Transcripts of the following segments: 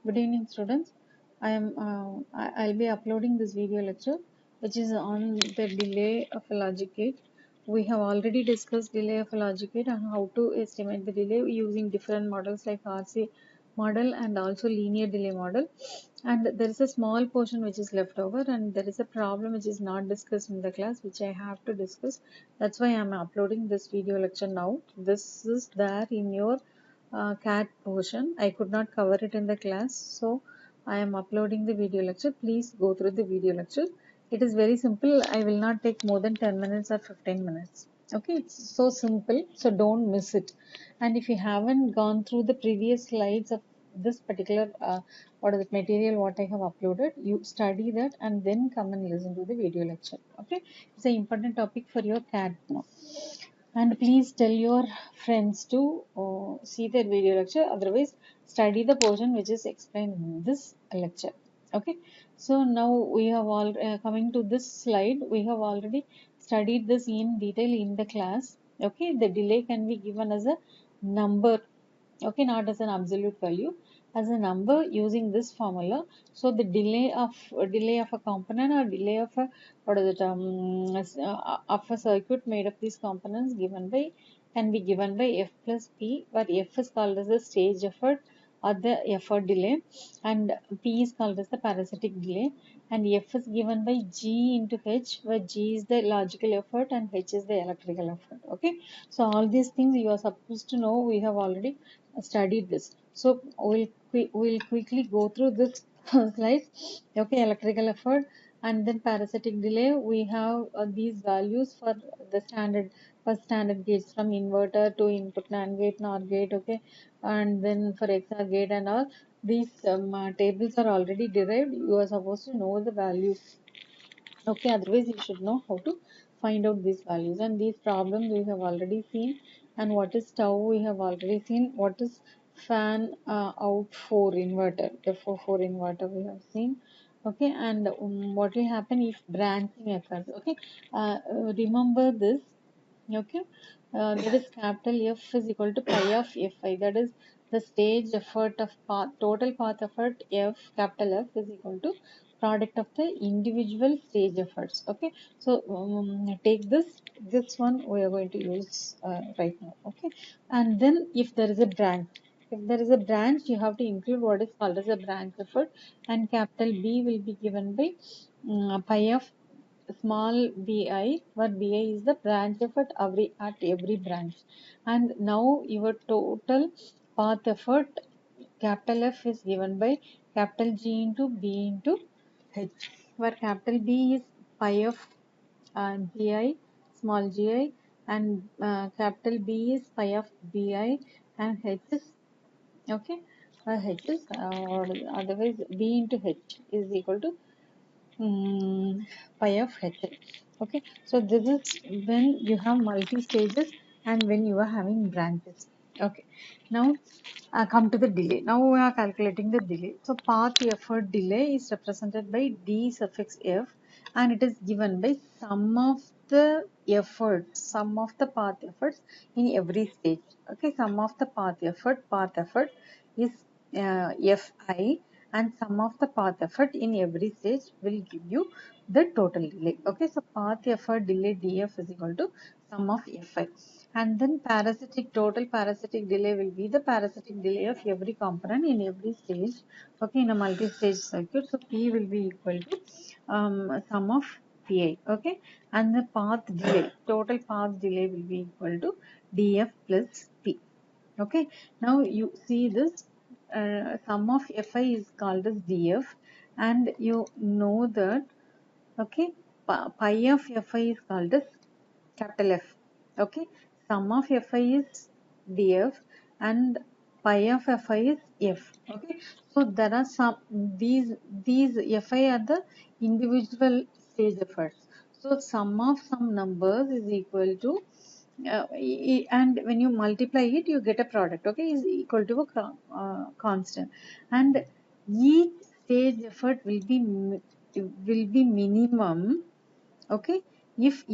Good evening, students. I'll be uploading this video lecture, which is on the delay of a logic gate. We have already discussed delay of a logic gate and how to estimate the delay using different models like RC model and also linear delay model. And there is a small portion which is left over, and there is a problem which is not discussed in the class, which I have to discuss. That's why I'm uploading this video lecture now. This is there in your CAT portion. I could not cover it in the class, so I am uploading the video lecture. Please go through the video lecture. It is very simple. I will not take more than 10 minutes or 15 minutes. Okay, it's so simple, so don't miss it. And if you haven't gone through the previous slides of this particular what is it material what I have uploaded, you study that and then come and listen to the video lecture. Okay, it's an important topic for your CAT now. And please tell your friends to see their video lecture. Otherwise, study the portion which is explained in this lecture. Okay. So now we have all coming to this slide. We have already studied this in detail in the class. Okay. The delay can be given as a number. Okay, not as an absolute value, as a number using this formula. So the delay of a component or delay of a what is it of a circuit made of these components given by can be given by f plus p, where f is called as the stage effort or the effort delay, and p is called as the parasitic delay, and f is given by g into h, where g is the logical effort and h is the electrical effort. Okay, so all these things you are supposed to know. We have already studied this, so we'll quickly go through this slides. Okay, electrical effort and then parasitic delay. We have these values for the standard gates, from inverter to input NAND gate, NOR gate. Okay, and then for XOR gate and all these tables are already derived. You are supposed to know the values. Okay, otherwise you should know how to find out these values, and these problems we have already seen. And what is tau we have already seen. What is fan out 4 inverter, F4 inverter we have seen. Okay, and what will happen if branching occurs. Okay, remember this. Okay, that is capital F is equal to pi of Fi. That is the stage effort of path, total path effort F, capital F is equal to product of the individual stage efforts. Okay, so take this one we are going to use right now. Okay, and then if there is a branch, you have to include what is called as a branch effort, and capital B will be given by pi of small bi, where bi is the branch effort at every branch. And now your total path effort capital F is given by capital G into B into H, where capital B is pi of gi, small gi, and capital B is pi of bi, and H is okay, H is or otherwise B into H is equal to pi of h. Okay, so this is when you have multi stages and when you are having branches. Okay, now come to the delay. Now we are calculating the delay. So path effort delay is represented by d suffix f, and it is given by sum of the efforts, sum of the path efforts in every stage. Okay, sum of the path effort is fi, and sum of the path effort in every stage will give you the total delay. Okay, so path effort delay df is equal to sum of fi, and then total parasitic delay will be the parasitic delay of every component in every stage. Okay, in a multi-stage circuit, so p will be equal to sum of pi. Okay, and the path delay, total path delay will be equal to df plus p. Okay, now you see this sum of fi is called as df, and you know that. Okay, pi of fi is called as capital F. Okay, sum of fi is df and pi of fi is f. Okay, so there are some these fi are the individual stage efforts. So sum of some numbers is equal to and when you multiply it you get a product. Okay, is equal to a constant, and each stage effort will be minimum. Okay, if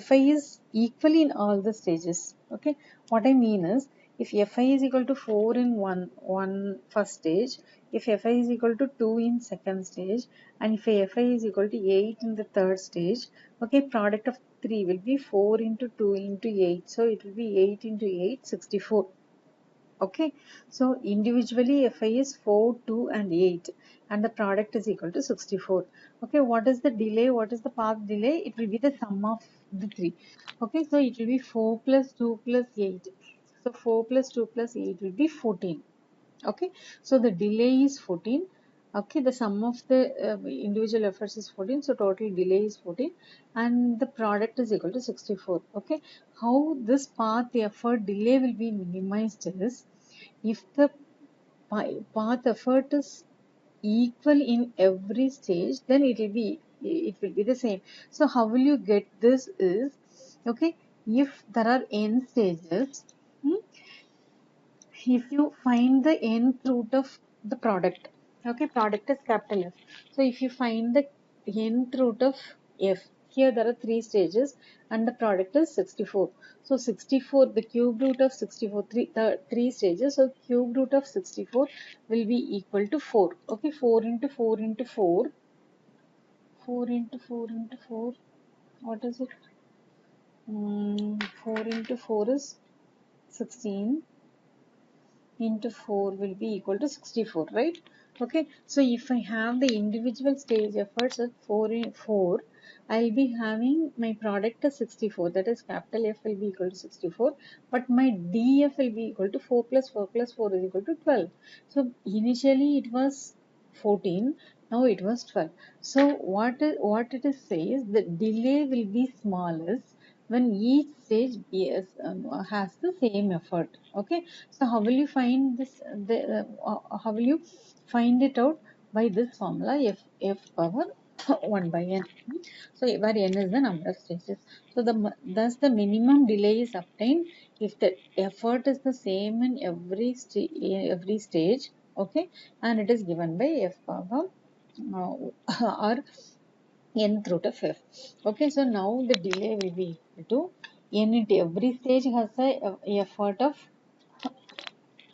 fi is equal in all the stages. Okay, what I mean is if Fi is equal to 4 in one first stage, if Fi is equal to 2 in second stage, and if Fi is equal to 8 in the third stage, okay, product of 3 will be 4 into 2 into 8. So it will be 8 into 8, 64. Okay, so individually Fi is 4, 2 and 8, and the product is equal to 64. Okay, what is the delay? What is the path delay? It will be the sum of the 3. Okay, so it will be 4 plus 2 plus 8. So 4 plus 2 plus 8 will be 14. Okay, so the delay is 14. Okay, the sum of the individual efforts is 14, so total delay is 14, and the product is equal to 64. Okay, how this path effort delay will be minimized is if the path effort is equal in every stage, then it will be the same. So how will you get this is, okay, if there are n stages, hmm, if you find the nth root of the product, okay, product is capital F. So if you find the nth root of F, here there are 3 stages and the product is 64. So 64, the cube root of 64, the 3 stages, so cube root of 64 will be equal to 4. Okay, 4 into 4 into 4, 4 into 4 into 4, what is it? 4 into 4 is 16. Into 4 will be equal to 64, right? Okay, so if I have the individual stage efforts at 4 in 4, I'll be having my product as 64, that is capital F will be equal to 64, but my DF will be equal to 4 plus 4 plus 4 is equal to 12. So initially it was 14, now it was 12. So what it is says, the delay will be smallest when each stage has the same effort. Okay, so how will you find this? How will you find it out? By this formula, f power 1 by n. So where n is the number of stages. So thus the minimum delay is obtained if the effort is the same in every stage. Okay, and it is given by f power or nth root of f. Okay, so now the delay will be equal to n into every stage has a effort of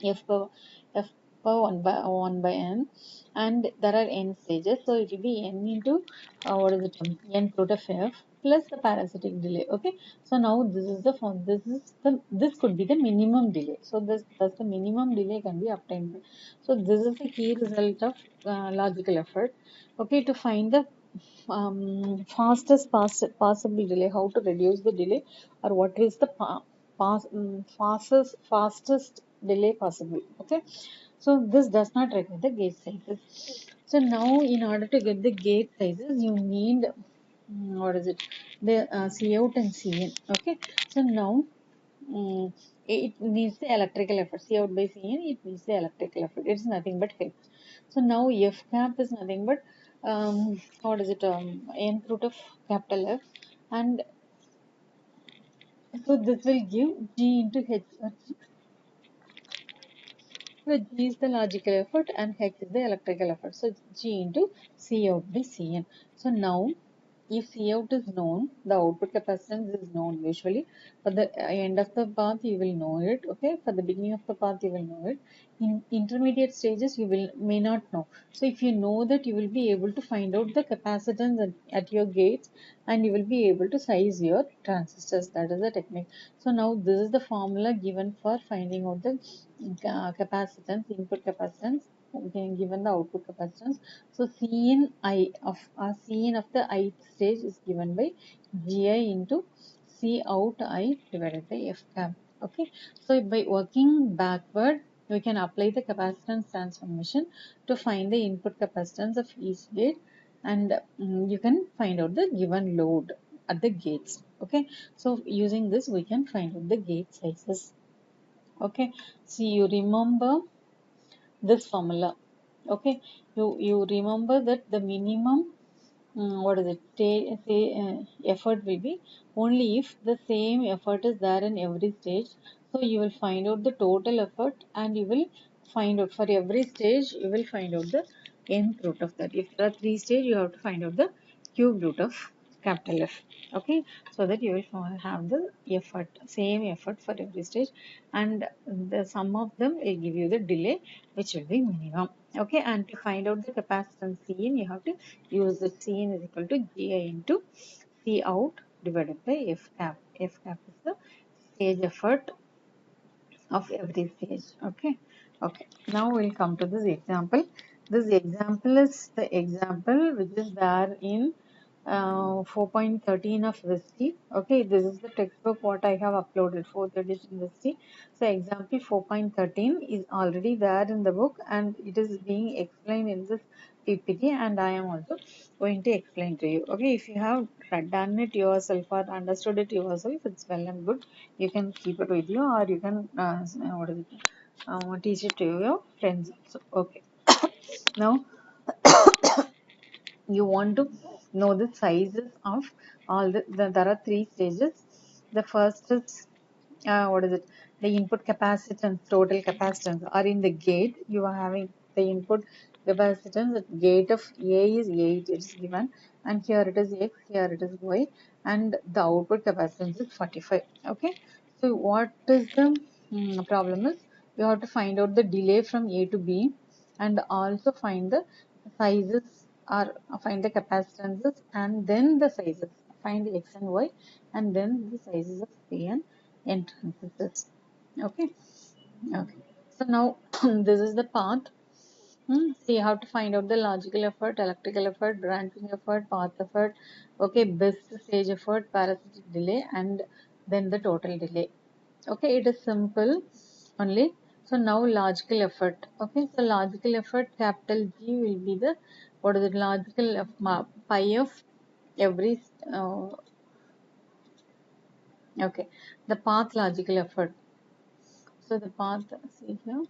f power f power 1 by n, and there are n stages, so it will be n into what is it, n root of f plus the parasitic delay. Okay, so now this could be the minimum delay, so thus the minimum delay can be obtained. So this is the key result of logical effort. Okay, to find the possible delay, how to reduce the delay, or what is the fastest delay possible. Okay, so this does not require the gate sizes. So now in order to get the gate sizes, you need what is it, the C out and C in. Okay, so now it needs the electrical effort. C out by C in, it needs the electrical effort. It's nothing but H. So now F cap is nothing but what is it, n root of capital F, and so this will give G into H. So G is the logical effort and H is the electrical effort. So G into C out by Cn. So now if C out is known, the output capacitance is known usually. For the end of the path, you will know it. Okay, for the beginning of the path, you will know it. In intermediate stages, you may not know. So if you know that, you will be able to find out the capacitance at your gates, and you will be able to size your transistors. That is the technique. So now this is the formula given for finding out the capacitance, input capacitance, given the output capacitance. So Cin of the ith stage is given by Gi into C out I divided by F cap. Okay, so by working backward, we can apply the capacitance transformation to find the input capacitance of each gate, and you can find out the given load at the gates. Okay, so using this we can find out the gate sizes. Okay, so you remember this formula. Okay, you remember that the minimum what is it, effort will be only if the same effort is there in every stage. So you will find out the total effort, and you will find out for every stage, you will find out the nth root of that. If there are 3 stages, you have to find out the cube root of capital F. Okay, so that you will have the effort, same effort for every stage, and the sum of them will give you the delay, which will be minimum. Okay, and to find out the capacitance Cin, you have to use the Cin is equal to Gi into C out divided by F cap. F cap is the stage effort of every stage. Okay, now we'll come to this example. This example is the example which is there in 4.13 of Weste. Okay, this is the textbook what I have uploaded, 4th edition Weste. So example 4.13 is already there in the book, and it is being explained in this PPT, and I am also going to explain to you. Okay, if you have done it yourself or understood it yourself, it's well and good. You can keep it with you, or you can what is it, teach it to your friends also. Okay, now you want to know the sizes of all there are three stages. The first is what is it, the input capacitance, total capacitance, or in the gate you are having the input capacitance at gate of A is 8, it is given, and here it is X, here it is Y, and the output capacitance is 45. Okay, so what is the problem is, you have to find out the delay from A to B, and also find the sizes, or find the capacitances, and then the sizes, find the X and Y, and then the sizes of P and N transistors. Okay, okay, so now this is the path. So you have to find out the logical effort, electrical effort, branching effort, path effort, okay, best stage effort, parasitic delay, and then the total delay. Okay, it is simple only. So now logical effort. Okay, so logical effort, capital G will be the, what is it, logical pi of every okay, the path logical effort. So the path, see here.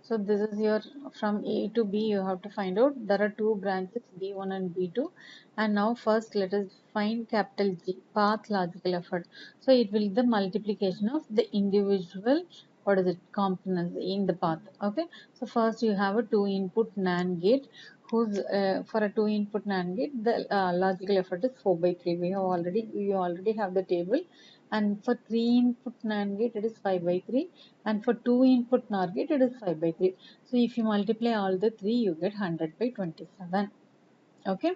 So this is your, from A to B you have to find out. There are two branches, B1 and B2. And now first let us find capital G, path logical effort. So it will be the multiplication of the individual, what is it, components in the path. Okay. So first you have a 2-input NAND gate, whose for a 2-input NAND gate the logical effort is 4/3. You already have the table. And for 3-input NAND gate it is 5/3, and for 2-input NOR gate it is 5/3. So if you multiply all the three, you get 100/27. Okay,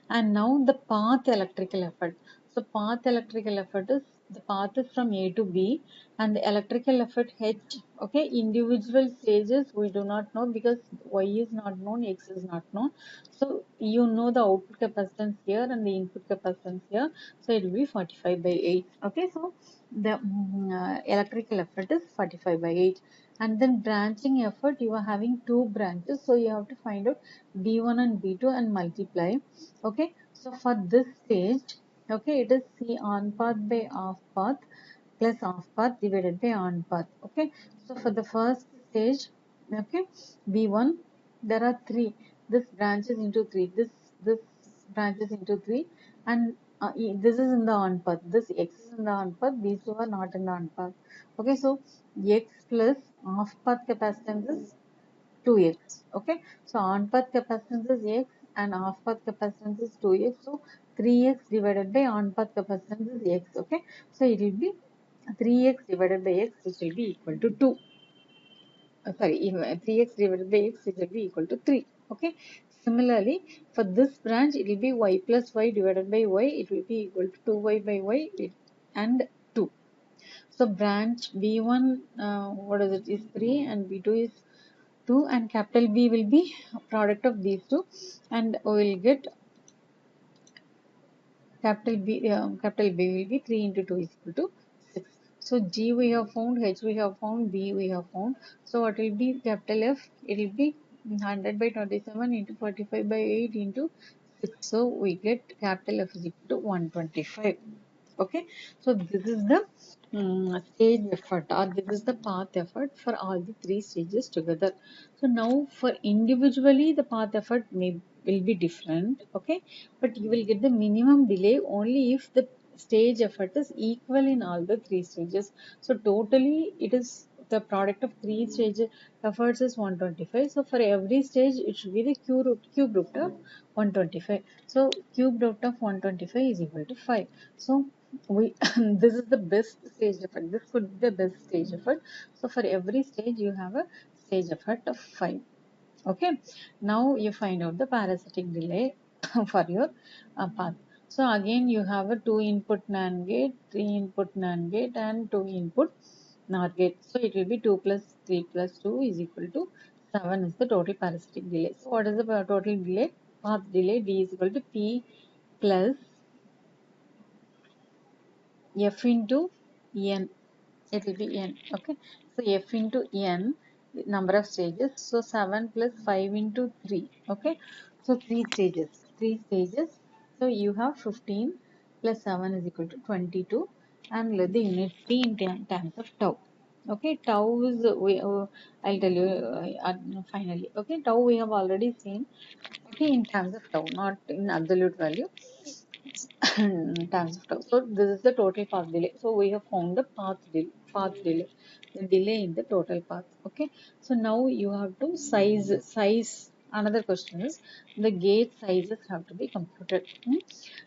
and now the path electrical effort. So path electrical effort is, the path is from A to B, and the electrical effort H. Okay, individual stages we do not know because Y is not known, X is not known. So you know the output capacitance here and the input capacitance here, so it will be 45/8. Okay, so the electrical effort is 45/8. And then branching effort, you are having two branches, so you have to find out B1 and B2 and multiply. Okay, so for this stage, okay, it is C on path by off path plus off path divided by on path. Okay, so for the first stage, okay, B1, there are three, this branches into three, this branches into three, and this is in the on path, this X is in the on path, these two are not in the on path. Okay, so X plus off path capacitance is 2x. Okay, so on path capacitance is x and off path capacitance is 2x. So 3x divided by on path capacitance is x. Okay, so it will be 3x divided by x, which will be equal to 2. Sorry, 3x divided by x, which will be equal to 3. Okay, similarly for this branch it will be y plus y divided by y, it will be equal to 2y by y and 2. So branch B1, what is it, is 3, and B2 is 2, and capital B will be a product of these two, and we will get capital B will be 3 into 2 is equal to 6. So G we have found, H we have found, B we have found. So what will be capital F? It will be 100/27 into 45/8 into 6. So we get capital F is equal to 125. Okay, so this is the stage effort, or this is the path effort for all the three stages together. So now for individually the path effort will be different. Okay, but you will get the minimum delay only if the stage effort is equal in all the three stages. So totally it is the product of three stage efforts is 125. So for every stage it should be the cube root of 125. So cube root of 125 is equal to 5. So we this is the best stage effort. This could be the best stage effort. So for every stage you have a stage effort of 5. Okay, now you find out the parasitic delay for your path. So again you have a 2 input NAND gate, 3 input NAND gate and 2 input NOR gate. So it will be 2 plus 3 plus 2 is equal to 7 is the total parasitic delay. So what is the total delay? Path delay D is equal to P plus F into N. It will be N. Okay, so F into N, number of stages. So 7 plus 5 into 3. Okay, so 3 stages. 3 stages. So you have 15 plus 7 is equal to 22, and let the unit be in terms of tau. Okay, tau is I'll tell you finally. Okay, tau we have already seen. Okay, in terms of tau, not in absolute value. Terms of tau. So this is the total path delay. So we have found the path delay, the delay in the total path. Okay. So now you have to size. Another question is the gate sizes have to be computed.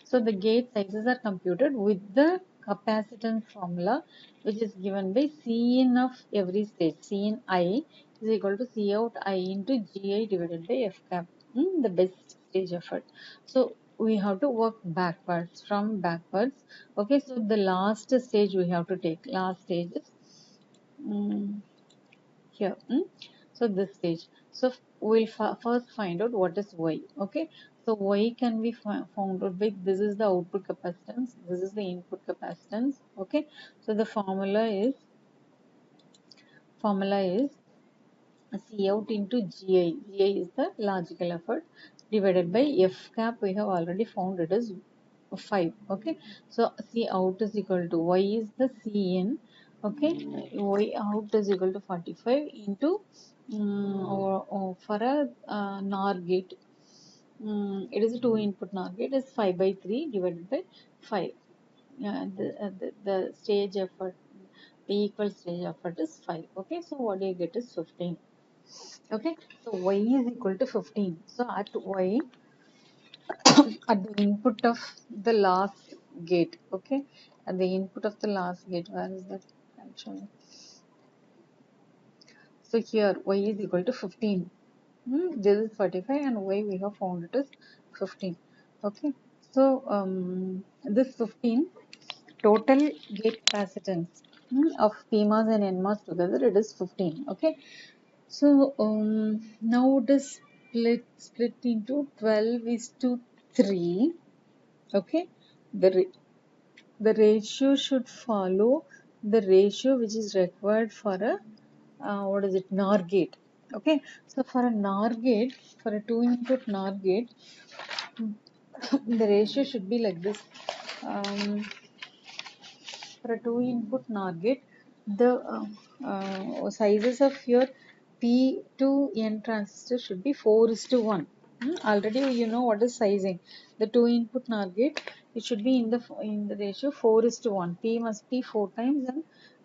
So the gate sizes are computed with the capacitance formula, which is given by C in of every stage. C in I is equal to C out I into GI divided by F cap. The best stage effort. So we have to work backwards from backwards. Okay, so the last stage we have to take. Last stage is here. So this stage. So we'll first find out what is Y. Okay, so Y can be found out by this is the output capacitance, this is the input capacitance. Okay, so the formula is C out into GI. GI is the logical effort divided by F cap. We have already found it is 5. Okay, so C out is equal to Y is the C in. Okay, Y out is equal to 45 into or for a NOR gate. It is a 2 input NOR gate is 5 by 3 divided by 5. The stage effort, the equal stage effort is 5. Okay, so what do you get is 15. Okay, so Y is equal to 15. So at Y, at the input of the last gate, okay, at the input of the last gate, where is that actually? So here Y is equal to 15. This is 45 and Y we have found it is 15. Okay, so this 15 total gate capacitance of PMOS and NMOS together, it is 15. Okay, so now it is split into 12 is to 3. Okay, the the ratio should follow the ratio which is required for a what is it, NOR gate. Okay, so for a NOR gate, for a 2 input NOR gate, the ratio should be like this. For a 2 input NOR gate, the sizes of your P to N transistor should be 4 is to 1. Already you know what is sizing. The 2 input NOR gate, it should be in the ratio 4 is to 1. P must be 4 times and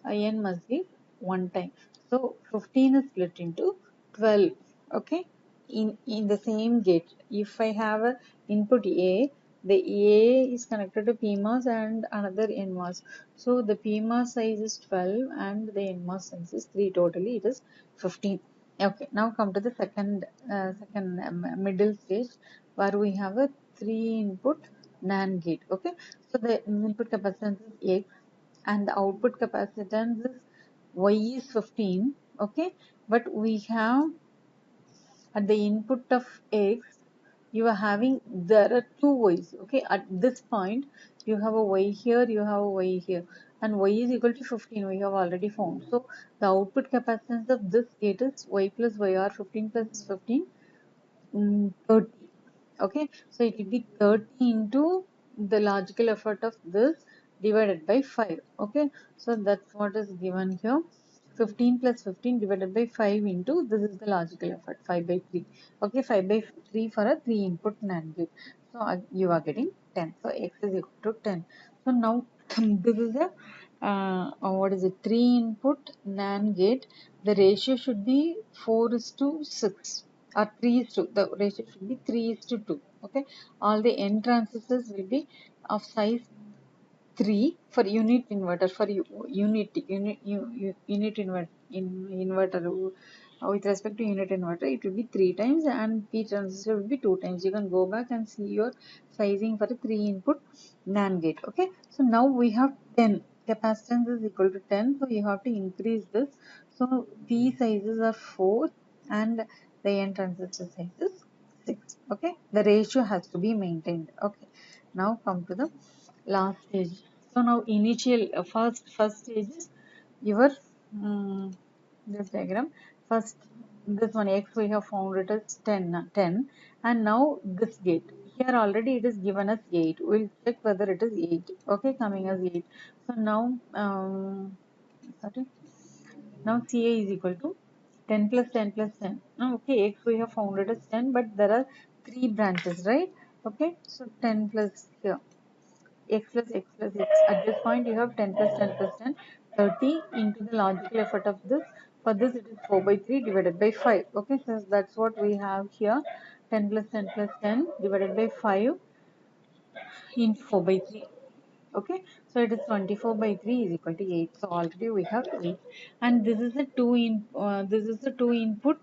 N must be 1 time. So 15 is split into 12. Okay, in the same gate. If I have a input A, the A is connected to PMOS and another NMOS. So the PMOS size is 12 and the NMOS size is 3. Totally it is 15. Okay, now come to the second middle stage where we have a 3 input NAND gate. Okay, so the input capacitance is X and the output capacitance is Y is 15. Okay, but we have at the input of X, you are having, there are two Y's. Okay, at this point, you have a Y here, you have a Y here, and Y is equal to 15, we have already found. So, the output capacitance of this gate is Y plus YR, 15 plus 15, 30. Okay, so it will be 30 into the logical effort of this divided by 5. Okay, so that's what is given here. 15 plus 15 divided by 5 into this is the logical effort, 5 by 3. Okay, 5 by 3 for a 3 input NAND gate. So you are getting 10. So X is equal to 10. So now this is a what is it, 3 input NAND gate, the ratio should be 4:6, or 3 is to, the ratio should be 3 is to 2. Okay, all the N transistors will be of size 3 for unit inverter, for unit inverter, with respect to unit inverter it will be 3 times, and P transistor will be 2 times. You can go back and see your sizing for a 3 input NAND gate. Okay, so now we have 10, capacitance is equal to 10, so you have to increase this. So P sizes are 4 and the N transistor size is 6. Okay, the ratio has to be maintained. Okay, now come to the last stage. So now initial first stage is your this diagram. First, this one x we have found it as 10, and now this gate here already it is given as 8. We'll check whether it is 8. Okay, coming as 8. So now sorry, now CA is equal to 10 plus 10 plus 10. Now, okay, x we have found it as 10, but there are 3 branches, right? Okay, so 10 plus here, x plus x plus x. At this point, you have 10 plus 10 plus 10, 30 into the logical effort of this. For this, it is 4 by 3 divided by 5. Okay, so that's what we have here. 10 plus 10 plus 10 divided by 5 into 4 by 3. Okay, so it is 24 by 3 is equal to 8. So already we have 8, and this is a this is a 2 input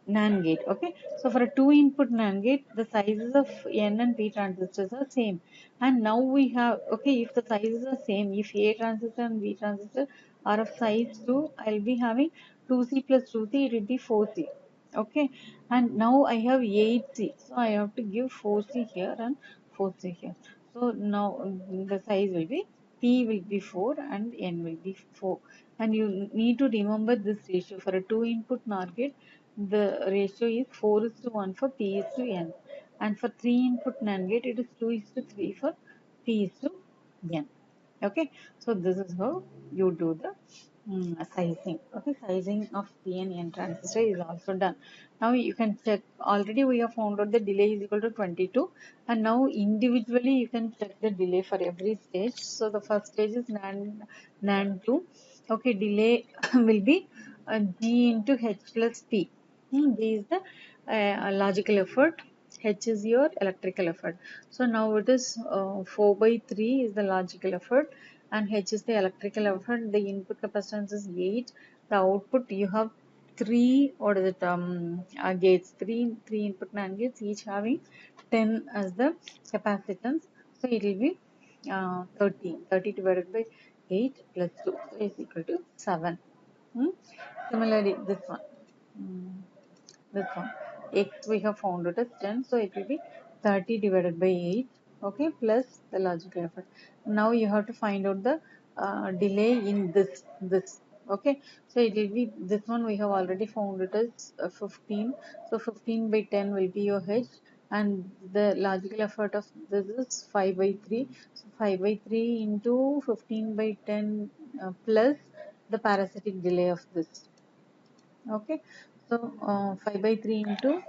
NAND gate. Okay, so for a 2 input NAND gate, the sizes of N and P transistors are same, and now we have, okay, if the sizes are same, if A transistor and B transistor are of size 2, I'll be having 2C plus 2C, it will be 4C. Okay, and now I have 8C, so I have to give 4C here and 4C here. So now the size will be P will be 4 and N will be 4, and you need to remember this ratio. For a 2 input NOR gate, the ratio is 4 is to 1 for P is to N, and for 3 input NAND gate it is 2 is to 3 for P is to N. Okay, so this is how you do the sizing. Okay, sizing of P and N transistor is also done. Now you can check, already we have found out the delay is equal to 22, and now individually you can check the delay for every stage. So the first stage is NAND 2. Okay, delay will be G into H plus P. G is the logical effort, H is your electrical effort. So now it is 4 by 3 is the logical effort, and H is the electrical effort. The input capacitance is 8. The output, you have 3, what is it, gates, 3 input NAND gates, each having 10 as the capacitance. So it will be 30 divided by 8 plus 2 is equal to 7. Similarly, this one. Hmm this one, x we have found it as 10, so it will be 30 divided by 8. Okay, plus the logical effort. Now you have to find out the delay in this. Okay, so it will be, this one we have already found it as 15, so 15 by 10 will be your H, and the logical effort of this is 5 by 3, so 5 by 3 into 15 by 10 plus the parasitic delay of this. Okay, so 5 by 3 into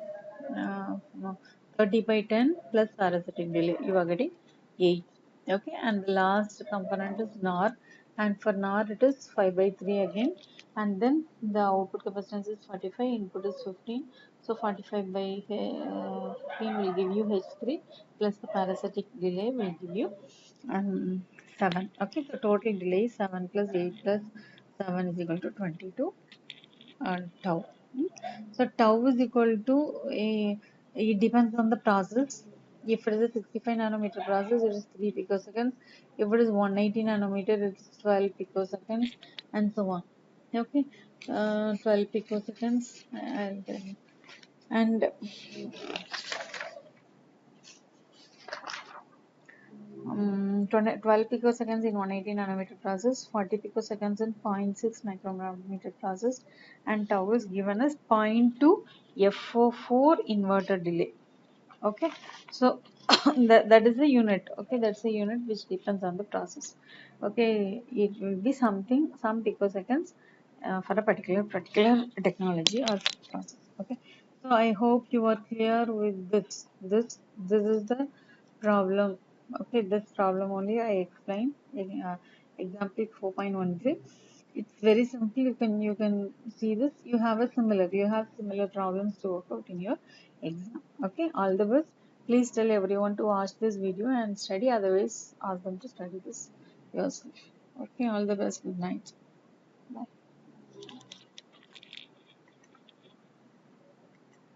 no, 30 by 10 plus parasitic delay, you are getting 8. Okay, and the last component is NOR, and for NOR it is 5 by 3 again, and then the output capacitance is 45, input is 15, so 45 by 15 will give you H3 plus the parasitic delay will give you 7. Okay, so total delay is 7 plus 8 plus 7 is equal to 22 tau. So tau is equal to it depends on the process. If it is a 65 nanometer process, it is 3 picoseconds. If it is 180 nanometer, it is 12 picoseconds, and so on. Okay, 12 picoseconds, and 12 picoseconds in 180 nanometer process, 40 picoseconds in 0.6 micrometer process, and tau is given as 0.2 FO4 inverter delay. Okay, so that is the unit. Okay, that's the unit which depends on the process. Okay, it will be something, some picoseconds for a particular technology or process. Okay, so I hope you are clear with this is the problem. Okay, this problem only I explained. example 4.13. It's very simple. You can see this. You have similar problems to work out in your exam. Okay, all the best. Please tell everyone to watch this video and study. Otherwise, ask them to study this yourself. Okay, all the best. Good night.